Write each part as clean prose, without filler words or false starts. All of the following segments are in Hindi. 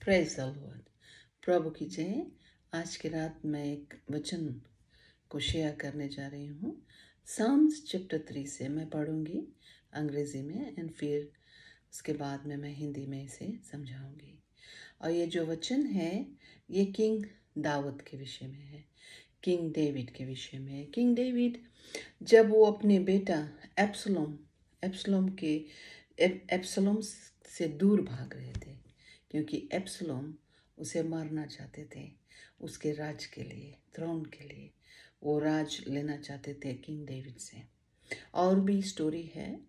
Praise the Lord. प्रभु की जय। आज की रात मैं एक वचन को शेयर करने जा रही हूँ। साम्स चैप्टर 3 से मैं पढ़ूंगी अंग्रेजी में एंड फिर उसके बाद में मैं हिंदी में इसे समझाऊंगी। और ये जो वचन है ये किंग दाऊद के विषय में है, किंग डेविड के विषय में है। किंग डेविड जब वो अपने बेटा एब्सलोम से दूर भाग रहे थे, क्योंकि एब्सलोम उसे मारना चाहते थे। उसके राज के लिए, थ्रोन के लिए वो राज लेना चाहते थे किंग डेविड से। और भी स्टोरी है,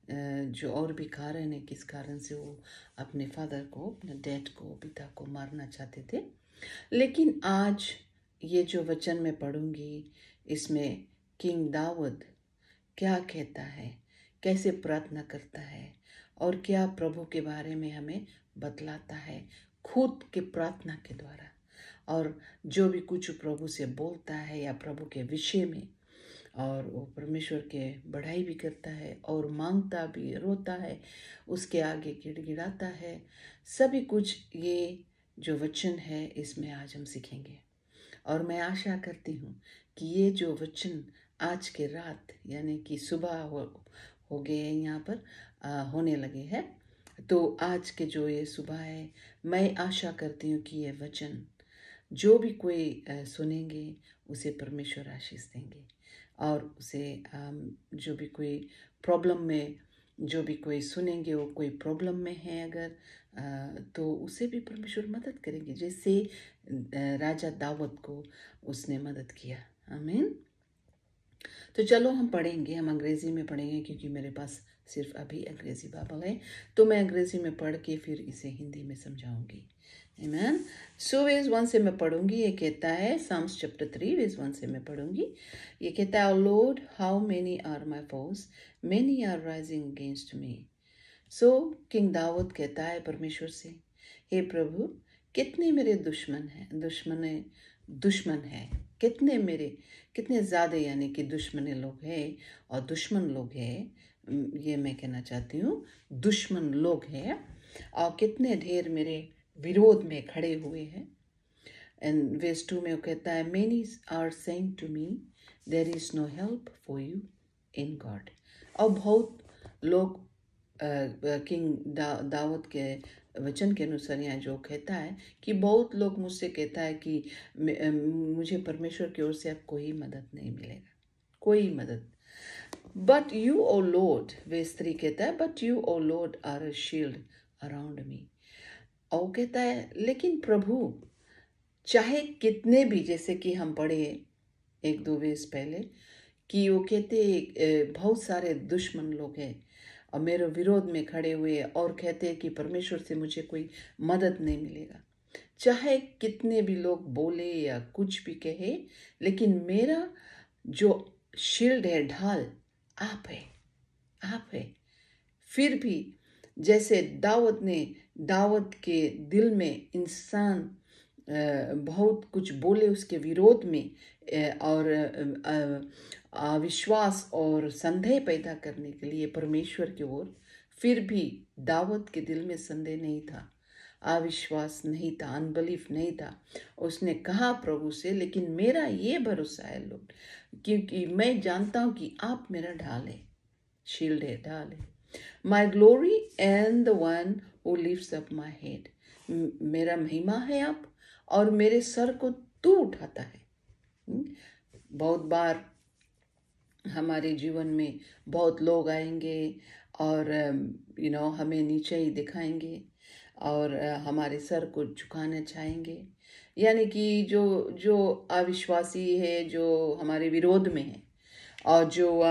जो और भी कारण है किस कारण से वो अपने फादर को, अपने डैड को, पिता को मारना चाहते थे। लेकिन आज ये जो वचन मैं पढ़ूंगी इसमें किंग दाऊद क्या कहता है, कैसे प्रार्थना करता है और क्या प्रभु के बारे में हमें बतलाता है खुद के प्रार्थना के द्वारा। और जो भी कुछ प्रभु से बोलता है या प्रभु के विषय में, और वो परमेश्वर के बढ़ाई भी करता है और मांगता भी, रोता है, उसके आगे गिड़गिड़ाता है। सभी कुछ ये जो वचन है इसमें आज हम सीखेंगे। और मैं आशा करती हूँ कि ये जो वचन आज के रात यानी कि सुबह हो गए हैं, यहाँ पर होने लगे हैं, तो आज के जो ये सुबह है, मैं आशा करती हूँ कि ये वचन जो भी कोई सुनेंगे उसे परमेश्वर आशीष देंगे। और उसे जो भी कोई प्रॉब्लम में, जो भी कोई सुनेंगे वो कोई प्रॉब्लम में है अगर, तो उसे भी परमेश्वर मदद करेंगे, जैसे राजा दाऊद को उसने मदद किया। आमीन। तो चलो हम पढ़ेंगे, हम अंग्रेज़ी में पढ़ेंगे क्योंकि मेरे पास सिर्फ अभी अंग्रेज़ी बाइबल है, तो मैं अंग्रेज़ी में पढ़ के फिर इसे हिंदी में समझाऊंगी। आमीन। सो वेज 1 से मैं पढ़ूंगी। ये कहता है, साम्स चैप्टर 3 वेज 1 से मैं पढ़ूंगी। ये कहता है, lord how many are my foes, many are rising against me. So king दाऊद कहता है परमेश्वर से, हे प्रभु, कितने मेरे दुश्मन है, कितने ज़्यादा यानी कि दुश्मन लोग हैं और दुश्मन लोग हैं, ये मैं कहना चाहती हूँ, दुश्मन लोग हैं और कितने ढेर मेरे विरोध में खड़े हुए हैं। एंड वर्स 2 में वो कहता है, many are saying to me there is no help for you in God. और बहुत लोग किंग दाऊद के वचन के अनुसार यहाँ जो कहता है कि बहुत लोग मुझसे कहता है कि मुझे परमेश्वर की ओर से अब कोई मदद नहीं मिलेगा, कोई मदद। But you O Lord, verse 3 कहता है, but you O Lord are a shield around me. और कहता है, लेकिन प्रभु, चाहे कितने भी, जैसे कि हम पढ़े 1-2 वर्ष पहले कि वो कहते बहुत सारे दुश्मन लोग हैं और मेरे विरोध में खड़े हुए और कहते हैं कि परमेश्वर से मुझे कोई मदद नहीं मिलेगा। चाहे कितने भी लोग बोले या कुछ भी कहे, लेकिन मेरा जो शील्ड है, ढाल, आप है। फिर भी जैसे दाऊद के दिल में इंसान बहुत कुछ बोले उसके विरोध में, और अविश्वास और संदेह पैदा करने के लिए परमेश्वर की ओर, फिर भी दाऊद के दिल में संदेह नहीं था, अविश्वास नहीं था, अनबिलीफ नहीं था। उसने कहा प्रभु से, लेकिन मेरा ये भरोसा है लॉर्ड, क्योंकि मैं जानता हूँ कि आप मेरा ढाल है, शील्ड है, ढाल है। My glory and the one who lifts up my head. मेरा महिमा है आप और मेरे सर को तू उठाता है। बहुत बार हमारे जीवन में बहुत लोग आएंगे और हमें नीचे ही दिखाएंगे और हमारे सर को झुकाना चाहेंगे, यानी कि जो अविश्वासी है, जो हमारे विरोध में है, और जो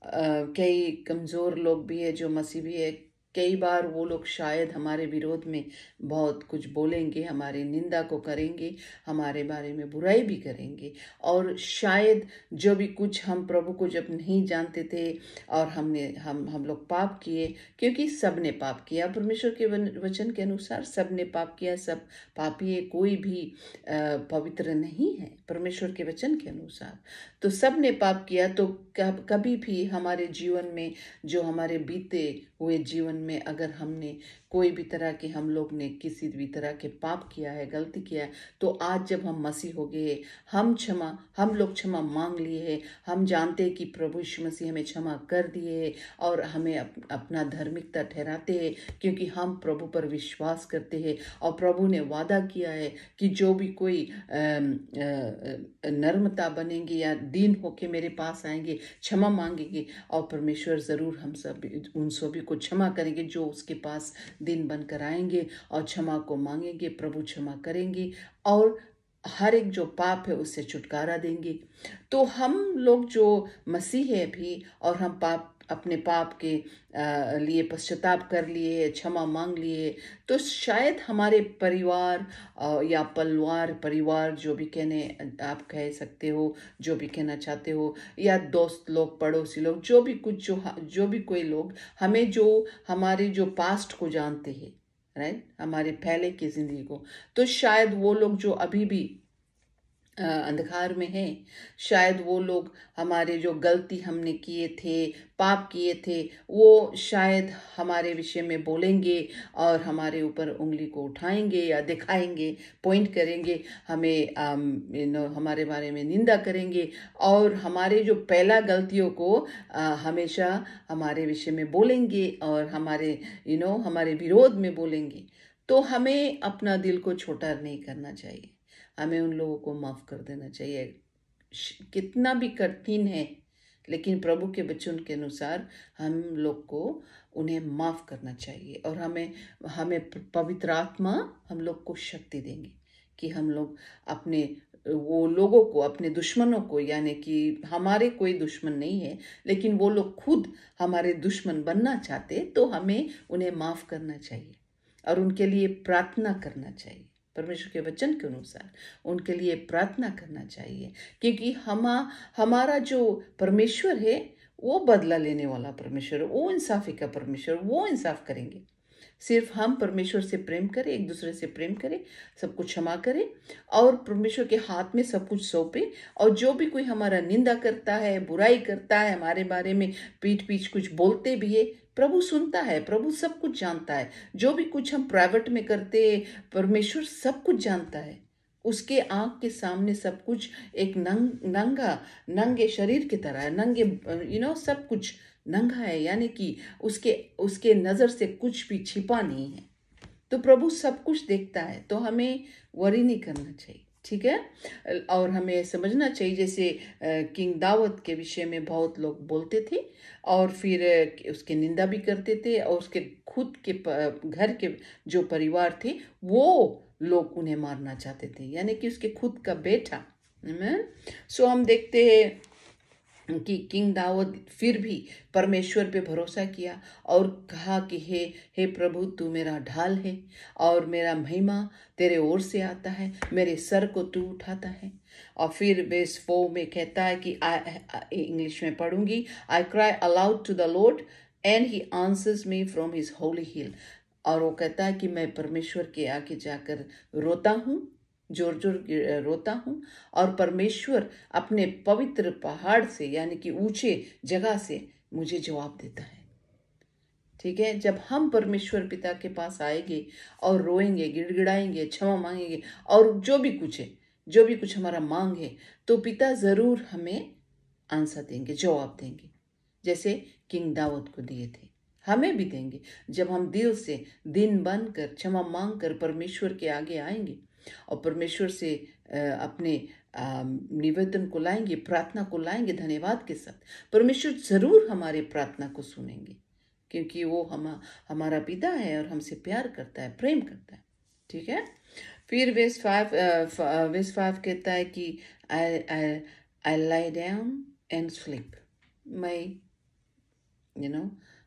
कई कमज़ोर लोग भी है, जो मसीह भी है, कई बार वो लोग शायद हमारे विरोध में बहुत कुछ बोलेंगे, हमारी निंदा को करेंगे, हमारे बारे में बुराई भी करेंगे। और शायद जो भी कुछ हम प्रभु को जब नहीं जानते थे और हम लोग पाप किए, क्योंकि सब ने पाप किया, परमेश्वर के वचन के अनुसार सब ने पाप किया, सब पापी है, कोई भी पवित्र नहीं है परमेश्वर के वचन के अनुसार। तो सब ने पाप किया, तो कभी भी हमारे जीवन में, जो हमारे बीते हुए जीवन में अगर हमने कोई भी तरह के, हम लोग ने किसी भी तरह के पाप किया है, गलती किया है, तो आज जब हम मसीह हो गए, हम लोग क्षमा मांग लिए है, हम जानते हैं कि प्रभु यीशु मसीह हमें क्षमा कर दिए है और हमें अपना धार्मिकता ठहराते हैं, क्योंकि हम प्रभु पर विश्वास करते हैं। और प्रभु ने वादा किया है कि जो भी कोई नर्मता बनेंगे या दीन होके मेरे पास आएंगे, क्षमा मांगेंगे, और परमेश्वर ज़रूर हम सब उन सभी को क्षमा करेंगे जो उसके पास दिन बनकर आएंगे और क्षमा को मांगेंगे। प्रभु क्षमा करेंगे और हर एक जो पाप है उससे छुटकारा देंगे। तो हम लोग जो मसीह है भी, और हम अपने पाप के लिए पश्चाताप कर लिए, क्षमा मांग लिए, तो शायद हमारे परिवार या परिवार जो भी आप कह सकते हो, जो भी कहना चाहते हो, या दोस्त लोग, पड़ोसी लोग, जो भी कोई लोग हमें हमारे जो पास्ट को जानते हैं, राइट, हमारे पहले की जिंदगी को, तो शायद वो लोग जो अभी भी अंधकार में है, शायद वो लोग हमारे जो गलती हमने किए थे, पाप किए थे, वो शायद हमारे विषय में बोलेंगे और हमारे ऊपर उंगली को उठाएंगे या दिखाएंगे, पॉइंट करेंगे, हमें हमारे बारे में निंदा करेंगे और हमारे जो पहला गलतियों को हमेशा हमारे विषय में बोलेंगे और हमारे विरोध में बोलेंगे। तो हमें अपना दिल को छोटा नहीं करना चाहिए, हमें उन लोगों को माफ़ कर देना चाहिए। कितना भी कठिन है, लेकिन प्रभु के वचन के अनुसार हम लोग को उन्हें माफ़ करना चाहिए, और हमें पवित्र आत्मा हम लोग को शक्ति देंगे कि हम लोग अपने वो लोगों को, अपने दुश्मनों को, यानी कि हमारे कोई दुश्मन नहीं है लेकिन वो लोग खुद हमारे दुश्मन बनना चाहते, तो हमें उन्हें माफ़ करना चाहिए और उनके लिए प्रार्थना करना चाहिए। परमेश्वर के वचन के अनुसार उनके लिए प्रार्थना करना चाहिए, क्योंकि हमारा जो परमेश्वर है वो बदला लेने वाला परमेश्वर, वो इंसाफी का परमेश्वर, वो इंसाफ करेंगे। सिर्फ हम परमेश्वर से प्रेम करें, एक दूसरे से प्रेम करें, सब कुछ क्षमा करें और परमेश्वर के हाथ में सब कुछ सौंपे। और जो भी कोई हमारा निंदा करता है, बुराई करता है, हमारे बारे में पीठ कुछ बोलते भी है, प्रभु सुनता है, प्रभु सब कुछ जानता है। जो भी कुछ हम प्राइवेट में करते, परमेश्वर सब कुछ जानता है। उसके आंख के सामने सब कुछ एक नंगे शरीर की तरह है, नंगे सब कुछ नंगा है, यानी कि उसके नज़र से कुछ भी छिपा नहीं है। तो प्रभु सब कुछ देखता है, तो हमें वरी नहीं करना चाहिए, ठीक है। और हमें समझना चाहिए, जैसे किंग दाऊद के विषय में बहुत लोग बोलते थे और फिर उसके निंदा भी करते थे, और उसके खुद के घर के जो परिवार थे वो लोग उन्हें मारना चाहते थे, यानी कि उसके खुद का बेटा। सो हम देखते हैं कि किंग दाऊद फिर भी परमेश्वर पे भरोसा किया और कहा कि हे प्रभु, तू मेरा ढाल है और मेरा महिमा तेरे ओर से आता है, मेरे सर को तू उठाता है। और फिर वर्स 4 में कहता है कि इंग्लिश में पढ़ूंगी, I cry aloud to the lord and he answers me from his holy hill. और वो कहता है कि मैं परमेश्वर के आगे जाकर रोता हूँ, जोर जोर रोता हूँ, और परमेश्वर अपने पवित्र पहाड़ से, यानी कि ऊंचे जगह से मुझे जवाब देता है। ठीक है, जब हम परमेश्वर पिता के पास आएंगे और रोएंगे, गिड़गिड़ाएंगे, क्षमा मांगेंगे और जो भी कुछ हमारा मांग है, तो पिता जरूर हमें आंसर देंगे, जवाब देंगे, जैसे किंग दाऊद को दिए थे, हमें भी देंगे। जब हम दिल से दिन बन कर क्षमा मांग कर परमेश्वर के आगे आएंगे और परमेश्वर से अपने निवेदन को लाएंगे, प्रार्थना को लाएंगे धन्यवाद के साथ, परमेश्वर जरूर हमारे प्रार्थना को सुनेंगे, क्योंकि वो हमारा पिता है और हमसे प्यार करता है, प्रेम करता है। ठीक है, फिर वर्स 5 कहता है कि I lie down and sleep,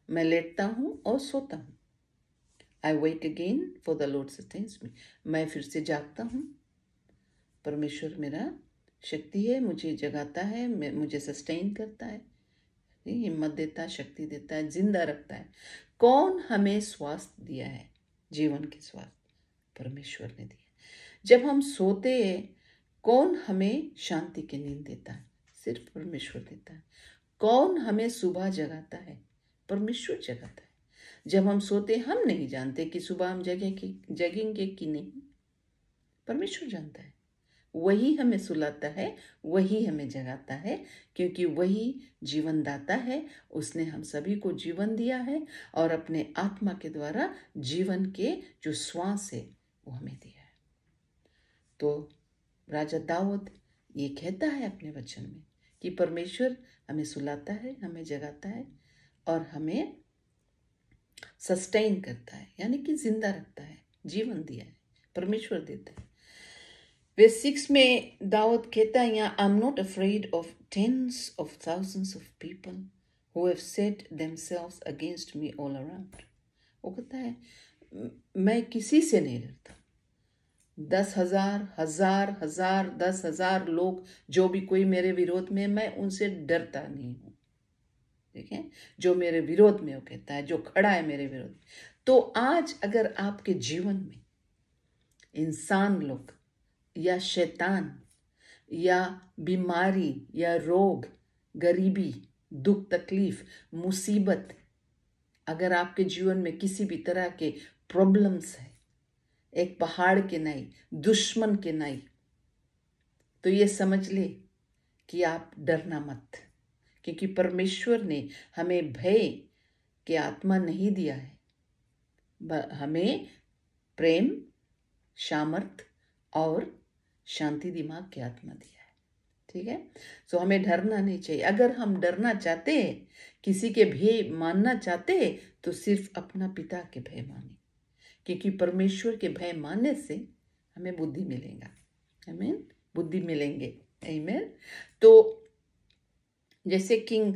मैं लेटता हूँ और सोता हूँ। I wake again for the lord sustains me, मैं फिर से जागता हूँ, परमेश्वर मेरा शक्ति है, मुझे जगाता है, मुझे सस्टेन करता है, हिम्मत देता है, शक्ति देता है, जिंदा रखता है। कौन हमें स्वास्थ्य दिया है? जीवन के स्वास्थ्य परमेश्वर ने दिया। जब हम सोते हैं, कौन हमें शांति की नींद देता है? सिर्फ परमेश्वर देता है। कौन हमें सुबह जगाता है? परमेश्वर जगाता है। जब हम सोते हम नहीं जानते कि सुबह हम जगेंगे कि नहीं। परमेश्वर जानता है। वही हमें सुलाता है, वही हमें जगाता है, क्योंकि वही जीवन दाता है। उसने हम सभी को जीवन दिया है और अपने आत्मा के द्वारा जीवन के जो श्वास है वो हमें दिया है। तो राजा दाऊद ये कहता है अपने वचन में कि परमेश्वर हमें सुलाता है, हमें जगाता है और हमें सस्टेन करता है, यानी कि जिंदा रखता है, जीवन दिया है, परमेश्वर देता है। वर्स 6 में दाऊद कहता है यहाँ, I am not afraid of tens of thousands of people who have set themselves against me all around. वो कहता है मैं किसी से नहीं डरता। 10,000 हजार हजार 10,000 लोग जो भी कोई मेरे विरोध में, मैं उनसे डरता नहीं हूँ। ठीक है, जो मेरे विरोध में वो कहता है, जो खड़ा है मेरे विरोध में। तो आज अगर आपके जीवन में इंसान लोग या शैतान या बीमारी या रोग, गरीबी, दुख, तकलीफ, मुसीबत, अगर आपके जीवन में किसी भी तरह के प्रॉब्लम्स है, एक पहाड़ के नहीं, दुश्मन के नहीं, तो ये समझ ले कि आप डरना मत, क्योंकि परमेश्वर ने हमें भय की आत्मा नहीं दिया है, हमें प्रेम, सामर्थ और शांति दिमाग की आत्मा दिया है। ठीक है, तो हमें डरना नहीं चाहिए। अगर हम डरना चाहते हैं, किसी के भय मानना चाहते हैं, तो सिर्फ अपना पिता के भय माने, क्योंकि परमेश्वर के भय मानने से हमें बुद्धि मिलेगा। आमीन, बुद्धि मिलेंगे। आमीन। तो जैसे किंग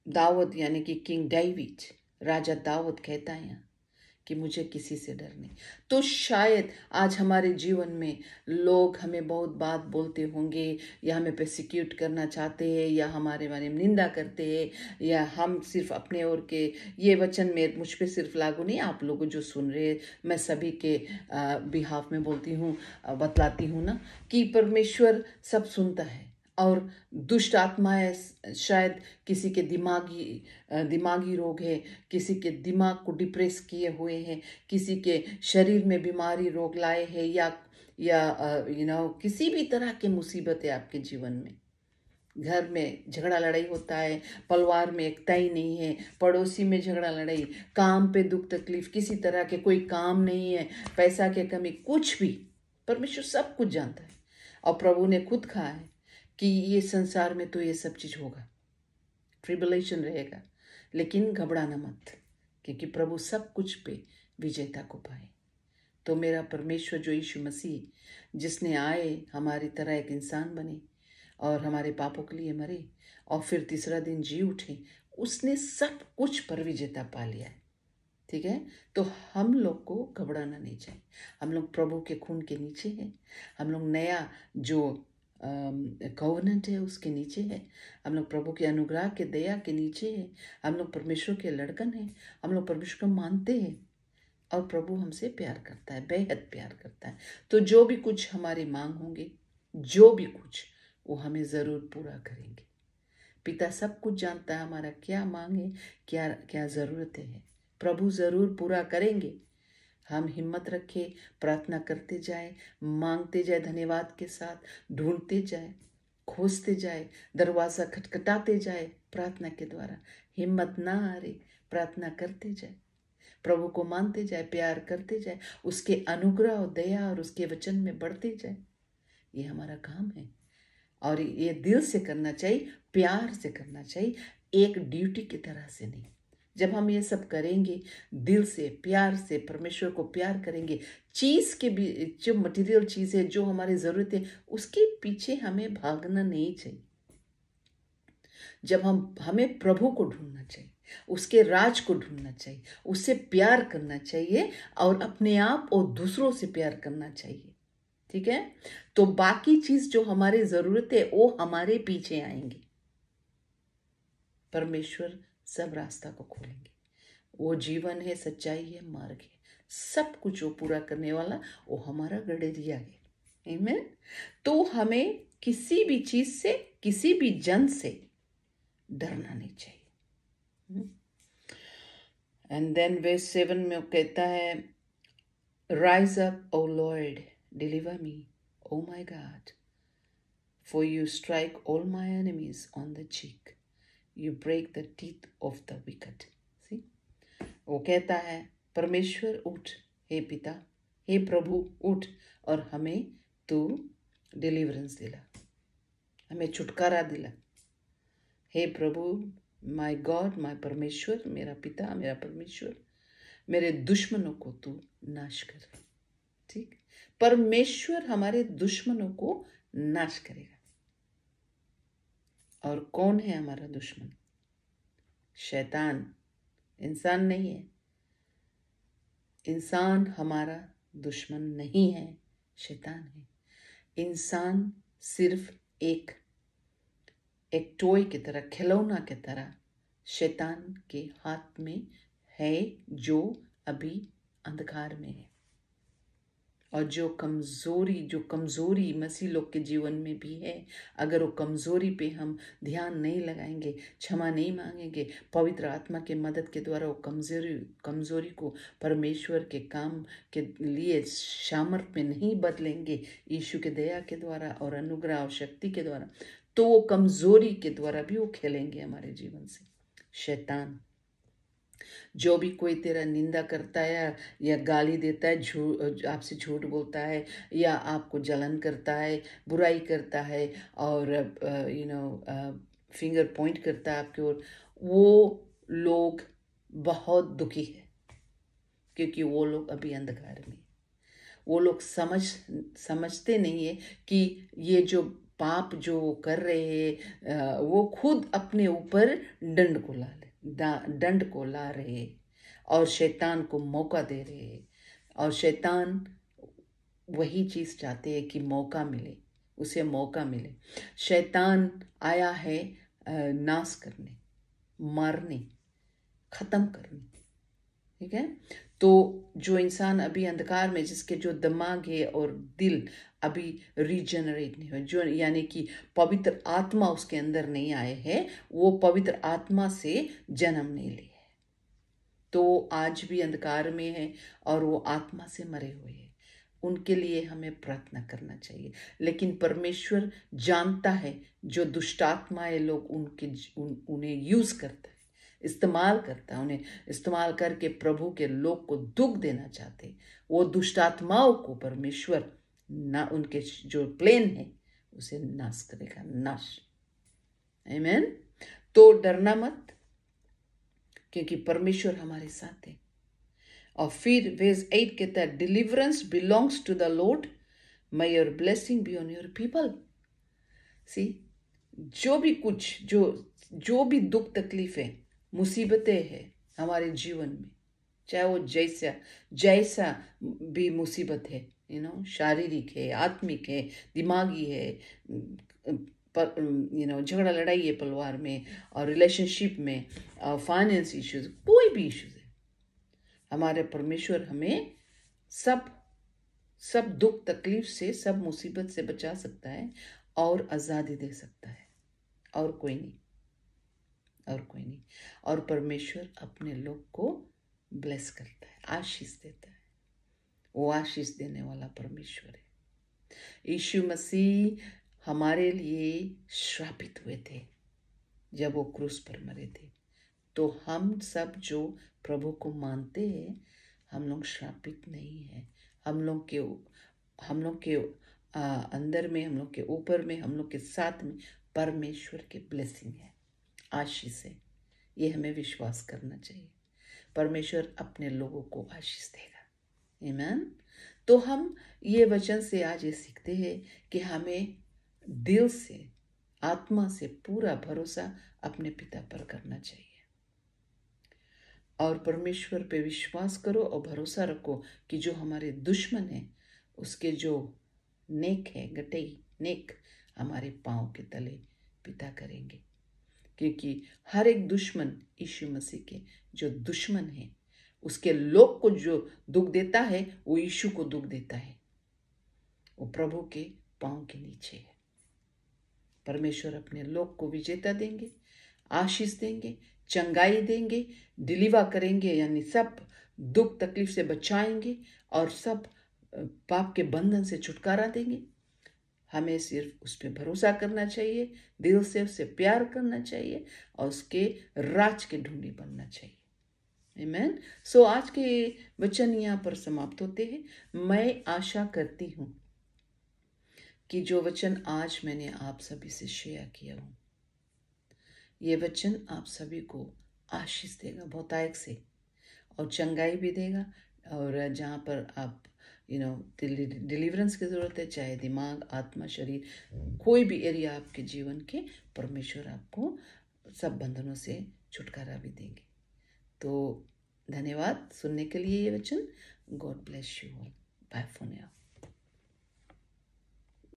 दाऊद यानी कि किंग डेविड, राजा दाऊद कहता है यहाँ कि मुझे किसी से डर नहीं। तो शायद आज हमारे जीवन में लोग हमें बहुत बात बोलते होंगे, या हमें प्रोसिक्यूट करना चाहते हैं, या हमारे बारे में निंदा करते हैं, या हम सिर्फ अपने ओर के, ये वचन में मुझ पे सिर्फ लागू नहीं, आप लोग जो सुन रहे हैं, मैं सभी के बिहाफ में बोलती हूँ, बतलाती हूँ ना, कि परमेश्वर सब सुनता है। और दुष्ट आत्माएं शायद किसी के दिमागी रोग है, किसी के दिमाग को डिप्रेस किए हुए हैं, किसी के शरीर में बीमारी रोग लाए हैं, या किसी भी तरह की मुसीबत है आपके जीवन में। घर में झगड़ा लड़ाई होता है, परिवार में एकता ही नहीं है, पड़ोसी में झगड़ा लड़ाई, काम पे दुख तकलीफ, किसी तरह के कोई काम नहीं है, पैसा के कमी, कुछ भी, परमेश्वर सब कुछ जानता है। और प्रभु ने खुद कहा है कि ये संसार में तो ये सब चीज होगा, ट्रिबुलेशन रहेगा, लेकिन घबराना मत, क्योंकि प्रभु सब कुछ पे विजेता को पाए। तो मेरा परमेश्वर जो यीशु मसीह, जिसने आए हमारी तरह एक इंसान बने और हमारे पापों के लिए मरे और फिर तीसरा दिन जी उठे, उसने सब कुछ पर विजेता पा लिया है। ठीक है, तो हम लोग को घबराना नहीं चाहिए। हम लोग प्रभु के खून के नीचे हैं, हम लोग नया जो कॉवेनेंट है उसके नीचे है, हम लोग प्रभु के अनुग्रह के दया के नीचे है, हम लोग परमेश्वर के लड़कन हैं, हम लोग परमेश्वर को मानते हैं और प्रभु हमसे प्यार करता है, बेहद प्यार करता है। तो जो भी कुछ हमारी मांग होंगे, जो भी कुछ, वो हमें ज़रूर पूरा करेंगे। पिता सब कुछ जानता है, हमारा क्या मांग है, क्या क्या ज़रूरत है, प्रभु ज़रूर पूरा करेंगे। हम हिम्मत रखें, प्रार्थना करते जाए, मांगते जाए, धन्यवाद के साथ ढूंढते जाए, खोजते जाए, दरवाज़ा खटखटाते जाए, प्रार्थना के द्वारा हिम्मत ना हारे, प्रार्थना करते जाए, प्रभु को मानते जाए, प्यार करते जाए, उसके अनुग्रह और दया और उसके वचन में बढ़ते जाए। ये हमारा काम है और ये दिल से करना चाहिए, प्यार से करना चाहिए, एक ड्यूटी की तरह से नहीं। जब हम ये सब करेंगे, दिल से प्यार से परमेश्वर को प्यार करेंगे, चीज के भी, जो मटेरियल चीज है, जो हमारी जरूरत है, उसके पीछे हमें भागना नहीं चाहिए। जब हमें प्रभु को ढूंढना चाहिए, उसके राज को ढूंढना चाहिए, उससे प्यार करना चाहिए और अपने आप और दूसरों से प्यार करना चाहिए। ठीक है, तो बाकी चीज जो हमारी जरूरत है वो हमारे पीछे आएंगे। परमेश्वर सब रास्ता को खोलेंगे। वो जीवन है, सच्चाई है, मार्ग है, सब कुछ वो पूरा करने वाला वो हमारा गडरिया है। आमीन। तो हमें किसी भी चीज से, किसी भी जन से डरना नहीं चाहिए। एंड देन वर्स 7 में वो कहता है, rise up O Lord, deliver me, O my God, for you strike all my enemies on the cheek, you break the teeth of the wicked. See, वो कहता है, परमेश्वर उठ, हे पिता, हे प्रभु उठ, और हमें तू डिलीवरेंस दिला, हमें छुटकारा दिला। हे प्रभु, माय गॉड, माय परमेश्वर, मेरा पिता, मेरा परमेश्वर, मेरे दुश्मनों को तू नाश कर। ठीक, परमेश्वर हमारे दुश्मनों को नाश करेगा। और कौन है हमारा दुश्मन? शैतान, इंसान नहीं है। इंसान हमारा दुश्मन नहीं है, शैतान है। इंसान सिर्फ एक टॉय की तरह, खिलौना की तरह शैतान के हाथ में है, जो अभी अंधकार में है। और जो कमज़ोरी मसीह लोग के जीवन में भी है, अगर वो कमज़ोरी पे हम ध्यान नहीं लगाएंगे, क्षमा नहीं मांगेंगे, पवित्र आत्मा के मदद के द्वारा वो कमज़ोरी को परमेश्वर के काम के लिए सामर्थ में नहीं बदलेंगे, यीशु के दया के द्वारा और अनुग्रह और शक्ति के द्वारा, तो वो कमज़ोरी के द्वारा भी वो खेलेंगे हमारे जीवन से। शैतान, जो भी कोई तेरा निंदा करता है या गाली देता है, आपसे झूठ बोलता है या आपको जलन करता है, बुराई करता है और फिंगर पॉइंट करता है आपकी ओर, वो लोग बहुत दुखी है, क्योंकि वो लोग अभी अंधकार में। वो लोग समझते नहीं है कि ये जो पाप जो कर रहे हैं, वो खुद अपने ऊपर दंड को ला रहे और शैतान को मौका दे रहे। और शैतान वही चीज़ चाहते हैं कि मौका मिले, उसे मौका मिले। शैतान आया है नाश करने, मारने, ख़त्म करने। ठीक है, तो जो इंसान अभी अंधकार में, जिसके जो दिमाग है और दिल अभी रीजनरेट नहीं हुए, जो यानी कि पवित्र आत्मा उसके अंदर नहीं आए हैं, वो पवित्र आत्मा से जन्म नहीं लिए, तो आज भी अंधकार में है और वो आत्मा से मरे हुए हैं। उनके लिए हमें प्रार्थना करना चाहिए। लेकिन परमेश्वर जानता है जो दुष्टात्माएं लोग उन्हें यूज करता है, इस्तेमाल करता है, उन्हें इस्तेमाल करके प्रभु के लोग को दुख देना चाहते, वो दुष्टात्माओं को परमेश्वर ना, उनके जो प्लेन है उसे नाश करेगा, नाश। आमीन। तो डरना मत, क्योंकि परमेश्वर हमारे साथ है। और फिर वर्स 8 कहता है, deliverance belongs to the Lord, may your blessing be on your people। See, जो भी दुख तकलीफ है, मुसीबतें हैं हमारे जीवन में, चाहे वो जैसा भी मुसीबत है, शारीरिक है, आत्मिक है, दिमागी है, झगड़ा लड़ाई है परिवार में और रिलेशनशिप में, फाइनेंस इश्यूज, कोई भी इश्यूज है, हमारे परमेश्वर हमें सब दुख तकलीफ से, सब मुसीबत से बचा सकता है और आज़ादी दे सकता है, और कोई नहीं। और परमेश्वर अपने लोग को ब्लेस करता है, आशीष देता है। वो आशीष देने वाला परमेश्वर है। यीशु मसीह हमारे लिए श्रापित हुए थे जब वो क्रूस पर मरे थे। तो हम सब जो प्रभु को मानते हैं, हम लोग श्रापित नहीं है। हम लोग के अंदर में, हम लोग के ऊपर में, हम लोग के साथ में परमेश्वर के ब्लेसिंग है, आशीष है। ये हमें विश्वास करना चाहिए। परमेश्वर अपने लोगों को आशीष देगा। आमीन। तो हम ये वचन से आज ये सीखते हैं कि हमें दिल से, आत्मा से पूरा भरोसा अपने पिता पर करना चाहिए और परमेश्वर पे विश्वास करो और भरोसा रखो कि जो हमारे दुश्मन है, उसके जो नेक है, गटई नेक हमारे पाँव के तले पिता करेंगे। क्योंकि हर एक दुश्मन यीशु मसीह के जो दुश्मन है, उसके लोग को जो दुख देता है, वो यीशु को दुख देता है, वो प्रभु के पाँव के नीचे है। परमेश्वर अपने लोग को विजेता देंगे, आशीष देंगे, चंगाई देंगे, डिलीवर करेंगे, यानी सब दुख तकलीफ से बचाएंगे और सब पाप के बंधन से छुटकारा देंगे। हमें सिर्फ उस पर भरोसा करना चाहिए, दिल से उससे प्यार करना चाहिए और उसके राज के ढूंढी बनना चाहिए। आमीन। सो आज के वचन यहाँ पर समाप्त होते हैं। मैं आशा करती हूँ कि जो वचन आज मैंने आप सभी से शेयर किया हूँ, ये वचन आप सभी को आशीष देगा बहुतायत से, और चंगाई भी देगा। और जहाँ पर आप डिलीवरेंस की ज़रूरत है, चाहे दिमाग, आत्मा, शरीर, कोई भी एरिया आपके जीवन के, परमेश्वर आपको सब बंधनों से छुटकारा भी देंगे। तो धन्यवाद सुनने के लिए ये वचन। God bless you all. Bye for now.